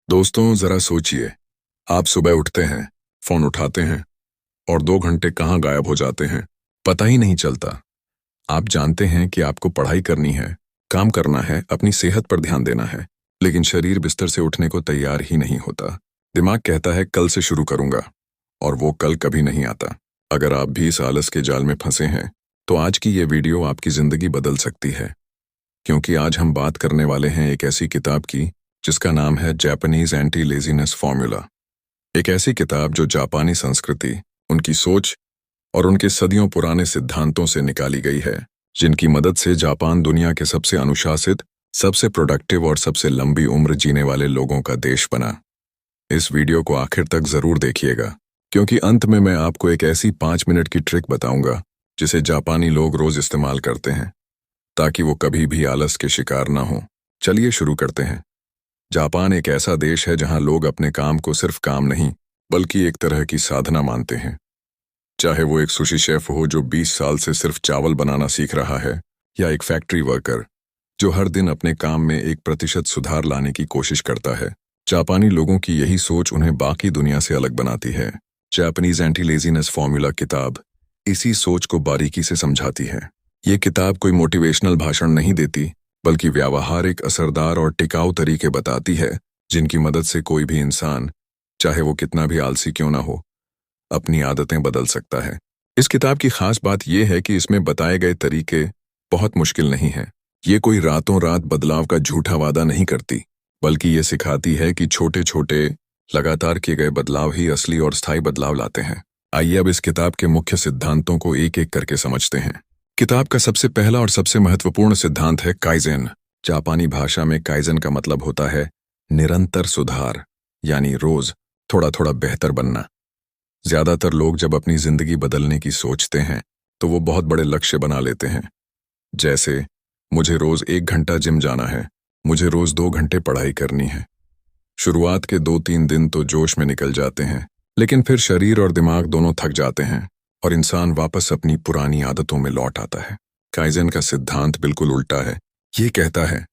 दोस्तों जरा सोचिए। आप सुबह उठते हैं, फोन उठाते हैं और 2 घंटे कहाँ गायब हो जाते हैं, पता ही नहीं चलता। आप जानते हैं कि आपको पढ़ाई करनी है, काम करना है, अपनी सेहत पर ध्यान देना है, लेकिन शरीर बिस्तर से उठने को तैयार ही नहीं होता। दिमाग कहता है कल से शुरू करूंगा, और वो कल कभी नहीं आता। अगर आप भी इस आलस के जाल में फंसे हैं, तो आज की ये वीडियो आपकी जिंदगी बदल सकती है। क्योंकि आज हम बात करने वाले हैं एक ऐसी किताब की जिसका नाम है जापानीज एंटी लेजीनेस फॉर्मूला। एक ऐसी किताब जो जापानी संस्कृति, उनकी सोच और उनके सदियों पुराने सिद्धांतों से निकाली गई है, जिनकी मदद से जापान दुनिया के सबसे अनुशासित, सबसे प्रोडक्टिव और सबसे लंबी उम्र जीने वाले लोगों का देश बना। इस वीडियो को आखिर तक जरूर देखिएगा, क्योंकि अंत में मैं आपको एक ऐसी 5 मिनट की ट्रिक बताऊंगा जिसे जापानी लोग रोज इस्तेमाल करते हैं, ताकि वो कभी भी आलस के शिकार ना हो। चलिए शुरू करते हैं। जापान एक ऐसा देश है जहां लोग अपने काम को सिर्फ काम नहीं, बल्कि एक तरह की साधना मानते हैं। चाहे वो एक सुशी शेफ हो जो 20 साल से सिर्फ चावल बनाना सीख रहा है, या एक फैक्ट्री वर्कर जो हर दिन अपने काम में 1% सुधार लाने की कोशिश करता है। जापानी लोगों की यही सोच उन्हें बाकी दुनिया से अलग बनाती है। जापानीज एंटी लेजीनेस फॉर्मूला किताब इसी सोच को बारीकी से समझाती है। ये किताब कोई मोटिवेशनल भाषण नहीं देती, बल्कि व्यावहारिक, असरदार और टिकाऊ तरीके बताती है, जिनकी मदद से कोई भी इंसान, चाहे वो कितना भी आलसी क्यों ना हो, अपनी आदतें बदल सकता है। इस किताब की खास बात यह है कि इसमें बताए गए तरीके बहुत मुश्किल नहीं हैं। ये कोई रातों रात बदलाव का झूठा वादा नहीं करती, बल्कि ये सिखाती है कि छोटे छोटे, लगातार किए गए बदलाव ही असली और स्थायी बदलाव लाते हैं। आइए अब इस किताब के मुख्य सिद्धांतों को एक एक करके समझते हैं। किताब का सबसे पहला और सबसे महत्वपूर्ण सिद्धांत है काइजेन। जापानी भाषा में काइजेन का मतलब होता है निरंतर सुधार, यानी रोज थोड़ा थोड़ा बेहतर बनना। ज्यादातर लोग जब अपनी जिंदगी बदलने की सोचते हैं, तो वो बहुत बड़े लक्ष्य बना लेते हैं। जैसे, मुझे रोज 1 घंटा जिम जाना है, मुझे रोज 2 घंटे पढ़ाई करनी है। शुरुआत के 2-3 दिन तो जोश में निकल जाते हैं, लेकिन फिर शरीर और दिमाग दोनों थक जाते हैं और इंसान वापस अपनी पुरानी आदतों में लौट आता है। काइजेन का सिद्धांत बिल्कुल उल्टा है। ये कहता है,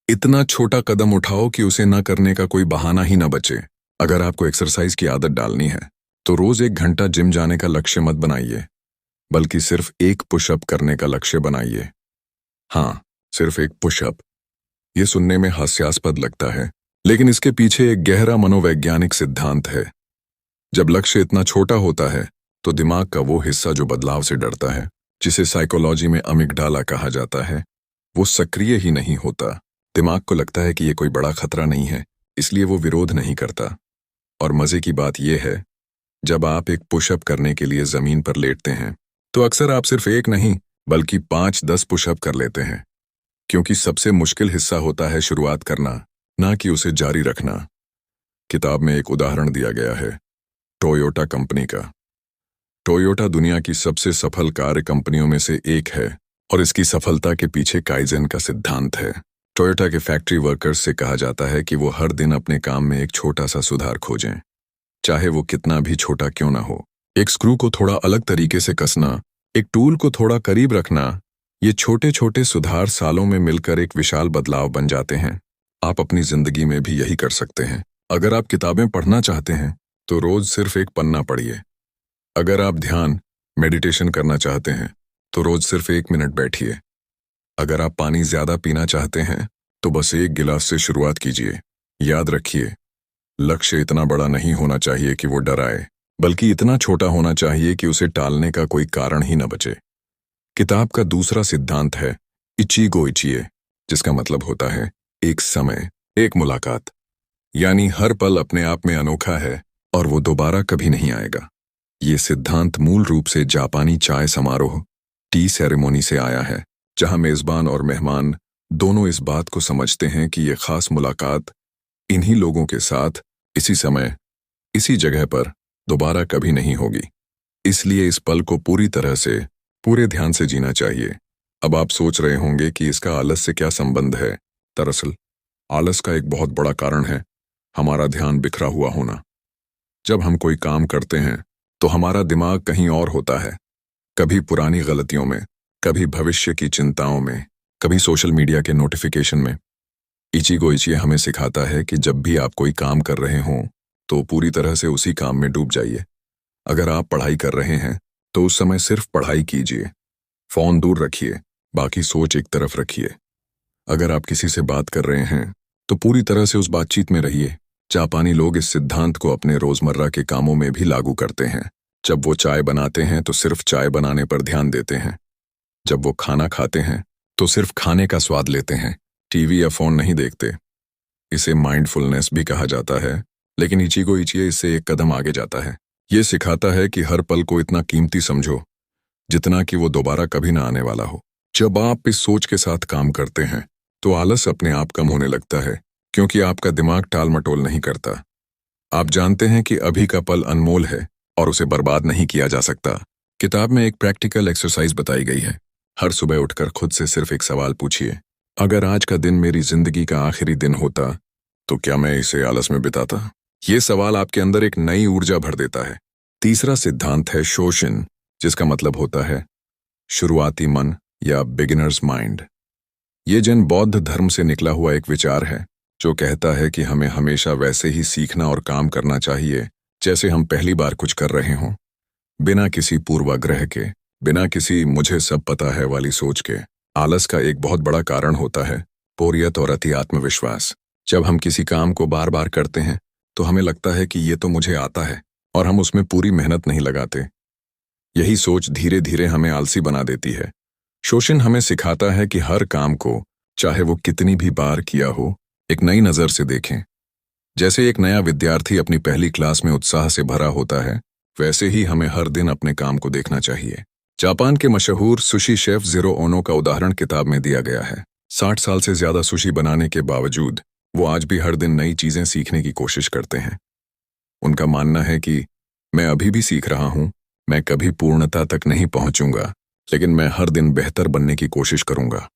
इतना छोटा कदम उठाओ कि उसे न करने का कोई बहाना ही न बचे। अगर आपको एक्सरसाइज की आदत डालनी है, तो रोज 1 घंटा जिम जाने का लक्ष्य मत बनाइए, बल्कि सिर्फ एक पुशअप करने का लक्ष्य बनाइए। हाँ, सिर्फ एक पुशअप। ये सुनने में हास्यास्पद लगता है, लेकिन इसके पीछे एक गहरा मनोवैज्ञानिक सिद्धांत है। जब लक्ष्य इतना छोटा होता है, तो दिमाग का वो हिस्सा जो बदलाव से डरता है, जिसे साइकोलॉजी में अमिगडाला कहा जाता है, वो सक्रिय ही नहीं होता। दिमाग को लगता है कि ये कोई बड़ा खतरा नहीं है, इसलिए वो विरोध नहीं करता। और मजे की बात यह है, जब आप एक पुशअप करने के लिए जमीन पर लेटते हैं, तो अक्सर आप सिर्फ एक नहीं, बल्कि 5-10 पुशअप कर लेते हैं, क्योंकि सबसे मुश्किल हिस्सा होता है शुरुआत करना, ना कि उसे जारी रखना। किताब में एक उदाहरण दिया गया है, टोयोटा कंपनी का। टोयोटा दुनिया की सबसे सफल कार कंपनियों में से एक है, और इसकी सफलता के पीछे काइजेन का सिद्धांत है। टोयोटा के फैक्ट्री वर्कर्स से कहा जाता है कि वो हर दिन अपने काम में एक छोटा सा सुधार खोजें, चाहे वो कितना भी छोटा क्यों ना हो। एक स्क्रू को थोड़ा अलग तरीके से कसना, एक टूल को थोड़ा करीब रखना, ये छोटे छोटे सुधार सालों में मिलकर एक विशाल बदलाव बन जाते हैं। आप अपनी जिंदगी में भी यही कर सकते हैं। अगर आप किताबें पढ़ना चाहते हैं, तो रोज सिर्फ एक पन्ना पढ़िए। अगर आप ध्यान, मेडिटेशन करना चाहते हैं, तो रोज सिर्फ 1 मिनट बैठिए। अगर आप पानी ज्यादा पीना चाहते हैं, तो बस 1 गिलास से शुरुआत कीजिए। याद रखिए, लक्ष्य इतना बड़ा नहीं होना चाहिए कि वो डराए, बल्कि इतना छोटा होना चाहिए कि उसे टालने का कोई कारण ही न बचे। किताब का दूसरा सिद्धांत है इचिगो इचिए, जिसका मतलब होता है एक समय, एक मुलाकात। यानी हर पल अपने आप में अनोखा है और वो दोबारा कभी नहीं आएगा। ये सिद्धांत मूल रूप से जापानी चाय समारोह, टी सेरेमनी से आया है, जहां मेजबान और मेहमान दोनों इस बात को समझते हैं कि ये खास मुलाकात इन्हीं लोगों के साथ, इसी समय, इसी जगह पर दोबारा कभी नहीं होगी। इसलिए इस पल को पूरी तरह से, पूरे ध्यान से जीना चाहिए। अब आप सोच रहे होंगे कि इसका आलस से क्या संबंध है। दरअसल आलस का एक बहुत बड़ा कारण है हमारा ध्यान बिखरा हुआ होना। जब हम कोई काम करते हैं, तो हमारा दिमाग कहीं और होता है, कभी पुरानी गलतियों में, कभी भविष्य की चिंताओं में, कभी सोशल मीडिया के नोटिफिकेशन में। इचिगो इचिए हमें सिखाता है कि जब भी आप कोई काम कर रहे हों तो पूरी तरह से उसी काम में डूब जाइए। अगर आप पढ़ाई कर रहे हैं तो उस समय सिर्फ पढ़ाई कीजिए, फोन दूर रखिए, बाकी सोच एक तरफ रखिए। अगर आप किसी से बात कर रहे हैं तो पूरी तरह से उस बातचीत में रहिए। जापानी लोग इस सिद्धांत को अपने रोजमर्रा के कामों में भी लागू करते हैं। जब वो चाय बनाते हैं तो सिर्फ चाय बनाने पर ध्यान देते हैं। जब वो खाना खाते हैं तो सिर्फ खाने का स्वाद लेते हैं, टीवी या फोन नहीं देखते। इसे माइंडफुलनेस भी कहा जाता है, लेकिन इचिगो इचिए इससे एक कदम आगे जाता है। ये सिखाता है कि हर पल को इतना कीमती समझो जितना कि वो दोबारा कभी ना आने वाला हो। जब आप इस सोच के साथ काम करते हैं तो आलस अपने आप कम होने लगता है, क्योंकि आपका दिमाग टाल मटोल नहीं करता। आप जानते हैं कि अभी का पल अनमोल है और उसे बर्बाद नहीं किया जा सकता। किताब में एक प्रैक्टिकल एक्सरसाइज बताई गई है। हर सुबह उठकर खुद से सिर्फ एक सवाल पूछिए, अगर आज का दिन मेरी जिंदगी का आखिरी दिन होता तो क्या मैं इसे आलस में बिताता? ये सवाल आपके अंदर एक नई ऊर्जा भर देता है। तीसरा सिद्धांत है शोशिन, जिसका मतलब होता है शुरुआती मन या बिगिनर्स माइंड। ये जैन बौद्ध धर्म से निकला हुआ एक विचार है जो कहता है कि हमें हमेशा वैसे ही सीखना और काम करना चाहिए जैसे हम पहली बार कुछ कर रहे हों, बिना किसी पूर्वाग्रह के, बिना किसी मुझे सब पता है वाली सोच के। आलस का एक बहुत बड़ा कारण होता है बोरियत और अति आत्मविश्वास। जब हम किसी काम को बार बार करते हैं तो हमें लगता है कि ये तो मुझे आता है और हम उसमें पूरी मेहनत नहीं लगाते। यही सोच धीरे धीरे हमें आलसी बना देती है। शोशिन हमें सिखाता है कि हर काम को, चाहे वो कितनी भी बार किया हो, एक नई नज़र से देखें। जैसे एक नया विद्यार्थी अपनी पहली क्लास में उत्साह से भरा होता है, वैसे ही हमें हर दिन अपने काम को देखना चाहिए। जापान के मशहूर सुशी शेफ ज़िरो ओनो का उदाहरण किताब में दिया गया है। 60 साल से ज्यादा सुशी बनाने के बावजूद वो आज भी हर दिन नई चीजें सीखने की कोशिश करते हैं। उनका मानना है कि मैं अभी भी सीख रहा हूं, मैं कभी पूर्णता तक नहीं पहुंचूंगा, लेकिन मैं हर दिन बेहतर बनने की कोशिश करूंगा।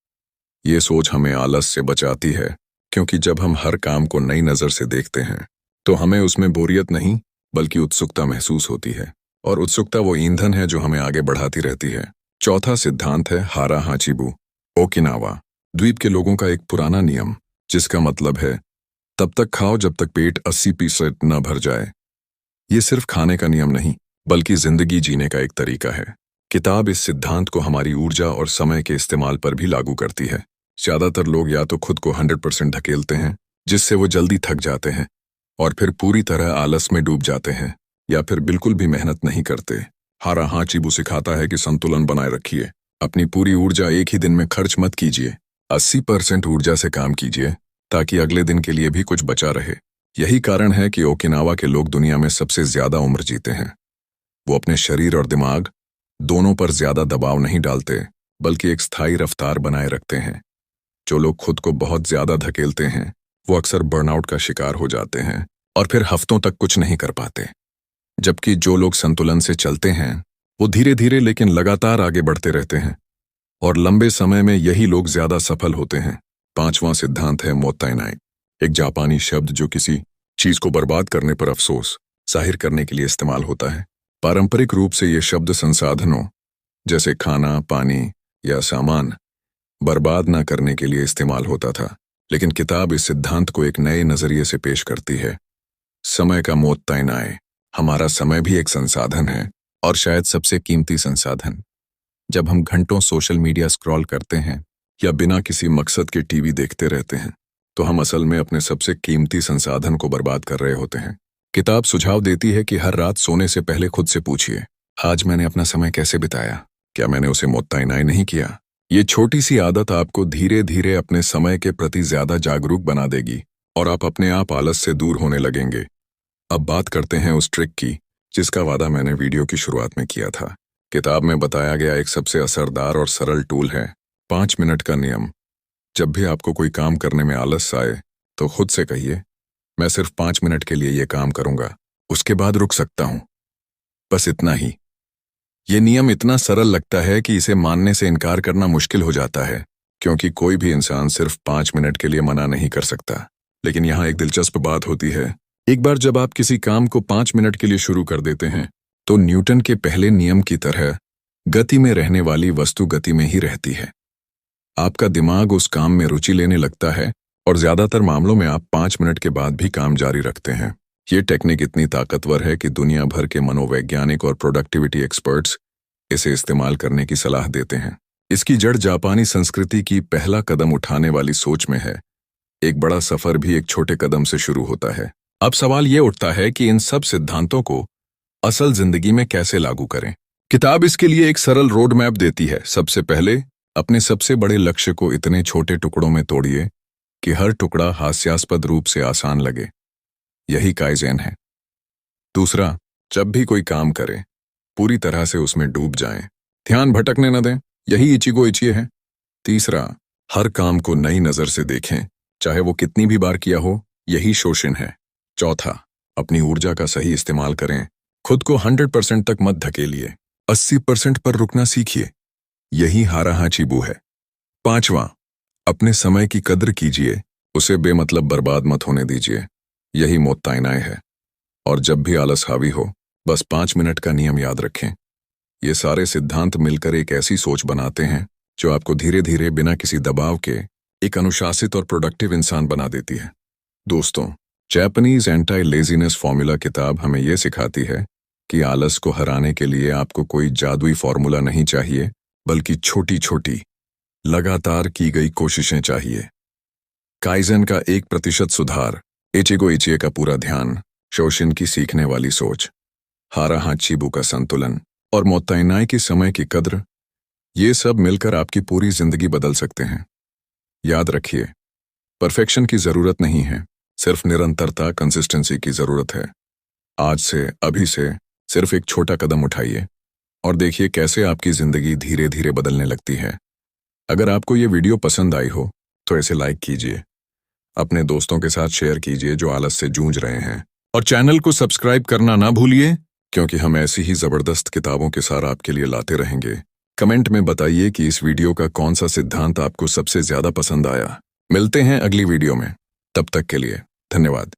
ये सोच हमें आलस से बचाती है, क्योंकि जब हम हर काम को नई नज़र से देखते हैं तो हमें उसमें बोरियत नहीं बल्कि उत्सुकता महसूस होती है, और उत्सुकता वो ईंधन है जो हमें आगे बढ़ाती रहती है। चौथा सिद्धांत है हारा हाचिबू, ओकिनावा द्वीप के लोगों का एक पुराना नियम, जिसका मतलब है तब तक खाओ जब तक पेट 80% न भर जाए। ये सिर्फ खाने का नियम नहीं बल्कि जिंदगी जीने का एक तरीका है। किताब इस सिद्धांत को हमारी ऊर्जा और समय के इस्तेमाल पर भी लागू करती है। ज्यादातर लोग या तो खुद को 100% ढकेलते हैं, जिससे वो जल्दी थक जाते हैं और फिर पूरी तरह आलस में डूब जाते हैं, या फिर बिल्कुल भी मेहनत नहीं करते। हारा हाचिबू सिखाता है कि संतुलन बनाए रखिए। अपनी पूरी ऊर्जा एक ही दिन में खर्च मत कीजिए। 80% ऊर्जा से काम कीजिए ताकि अगले दिन के लिए भी कुछ बचा रहे। यही कारण है कि ओकिनावा के लोग दुनिया में सबसे ज्यादा उम्र जीते हैं। वो अपने शरीर और दिमाग दोनों पर ज्यादा दबाव नहीं डालते, बल्कि एक स्थायी रफ्तार बनाए रखते हैं। जो लोग खुद को बहुत ज्यादा धकेलते हैं वो अक्सर बर्नआउट का शिकार हो जाते हैं और फिर हफ्तों तक कुछ नहीं कर पाते, जबकि जो लोग संतुलन से चलते हैं वो धीरे धीरे लेकिन लगातार आगे बढ़ते रहते हैं, और लंबे समय में यही लोग ज्यादा सफल होते हैं। पांचवां सिद्धांत है मोत्ताइनाई, एक जापानी शब्द जो किसी चीज को बर्बाद करने पर अफसोस जाहिर करने के लिए इस्तेमाल होता है। पारंपरिक रूप से ये शब्द संसाधनों जैसे खाना, पानी या सामान बर्बाद न करने के लिए इस्तेमाल होता था, लेकिन किताब इस सिद्धांत को एक नए नजरिए से पेश करती है। समय का मोत्ताइनाई, हमारा समय भी एक संसाधन है, और शायद सबसे कीमती संसाधन। जब हम घंटों सोशल मीडिया स्क्रॉल करते हैं या बिना किसी मकसद के टीवी देखते रहते हैं तो हम असल में अपने सबसे कीमती संसाधन को बर्बाद कर रहे होते हैं। किताब सुझाव देती है कि हर रात सोने से पहले खुद से पूछिए, आज मैंने अपना समय कैसे बिताया? क्या मैंने उसे मोत्ताइनाई नहीं किया? ये छोटी सी आदत आपको धीरे धीरे अपने समय के प्रति ज्यादा जागरूक बना देगी और आप अपने आप आलस से दूर होने लगेंगे। अब बात करते हैं उस ट्रिक की जिसका वादा मैंने वीडियो की शुरुआत में किया था। किताब में बताया गया एक सबसे असरदार और सरल टूल है 5 मिनट का नियम। जब भी आपको कोई काम करने में आलस आए तो खुद से कहिए, मैं सिर्फ 5 मिनट के लिए ये काम करूंगा, उसके बाद रुक सकता हूं। बस इतना ही। ये नियम इतना सरल लगता है कि इसे मानने से इनकार करना मुश्किल हो जाता है, क्योंकि कोई भी इंसान सिर्फ 5 मिनट के लिए मना नहीं कर सकता। लेकिन यहाँ एक दिलचस्प बात होती है, एक बार जब आप किसी काम को 5 मिनट के लिए शुरू कर देते हैं तो न्यूटन के पहले नियम की तरह गति में रहने वाली वस्तु गति में ही रहती है। आपका दिमाग उस काम में रुचि लेने लगता है और ज्यादातर मामलों में आप 5 मिनट के बाद भी काम जारी रखते हैं। ये टेक्निक इतनी ताकतवर है कि दुनिया भर के मनोवैज्ञानिक और प्रोडक्टिविटी एक्सपर्ट्स इसे इस्तेमाल करने की सलाह देते हैं। इसकी जड़ जापानी संस्कृति की पहला कदम उठाने वाली सोच में है। एक बड़ा सफर भी एक छोटे कदम से शुरू होता है। अब सवाल ये उठता है कि इन सब सिद्धांतों को असल जिंदगी में कैसे लागू करें। किताब इसके लिए एक सरल रोड मैप देती है। सबसे पहले अपने सबसे बड़े लक्ष्य को इतने छोटे टुकड़ों में तोड़िए कि हर टुकड़ा हास्यास्पद रूप से आसान लगे। यही काइज़ेन है। दूसरा, जब भी कोई काम करें पूरी तरह से उसमें डूब जाएं, ध्यान भटकने न दें। यही इचिगो इचिए है। तीसरा, हर काम को नई नजर से देखें, चाहे वो कितनी भी बार किया हो। यही शोशिन है। चौथा, अपनी ऊर्जा का सही इस्तेमाल करें। खुद को 100% तक मत धकेलिए, 80% पर रुकना सीखिए। यही हाराहाचीबू है। पांचवा, अपने समय की कद्र कीजिए, उसे बेमतलब बर्बाद मत होने दीजिए। यही मोत्ताइनाई है। और जब भी आलस हावी हो, बस 5 मिनट का नियम याद रखें। ये सारे सिद्धांत मिलकर एक ऐसी सोच बनाते हैं जो आपको धीरे धीरे बिना किसी दबाव के एक अनुशासित और प्रोडक्टिव इंसान बना देती है। दोस्तों, जापानीज एंटी लेजीनेस फॉर्मूला किताब हमें यह सिखाती है कि आलस को हराने के लिए आपको कोई जादुई फॉर्मूला नहीं चाहिए, बल्कि छोटी छोटी लगातार की गई कोशिशें चाहिए। काइज़ेन का 1% सुधार, इचिगो इचिए का पूरा ध्यान, शोशिन की सीखने वाली सोच, हाराहाचीबू का संतुलन और मोत्ताइनाई की समय की कद्र, ये सब मिलकर आपकी पूरी जिंदगी बदल सकते हैं। याद रखिए, परफेक्शन की जरूरत नहीं है, सिर्फ निरंतरता, कंसिस्टेंसी की जरूरत है। आज से, अभी से सिर्फ एक छोटा कदम उठाइए और देखिए कैसे आपकी जिंदगी धीरे धीरे बदलने लगती है। अगर आपको ये वीडियो पसंद आई हो तो इसे लाइक कीजिए, अपने दोस्तों के साथ शेयर कीजिए जो आलस से जूझ रहे हैं, और चैनल को सब्सक्राइब करना ना भूलिए, क्योंकि हम ऐसी ही जबरदस्त किताबों के सार आपके लिए लाते रहेंगे। कमेंट में बताइए कि इस वीडियो का कौन सा सिद्धांत आपको सबसे ज्यादा पसंद आया। मिलते हैं अगली वीडियो में, तब तक के लिए धन्यवाद।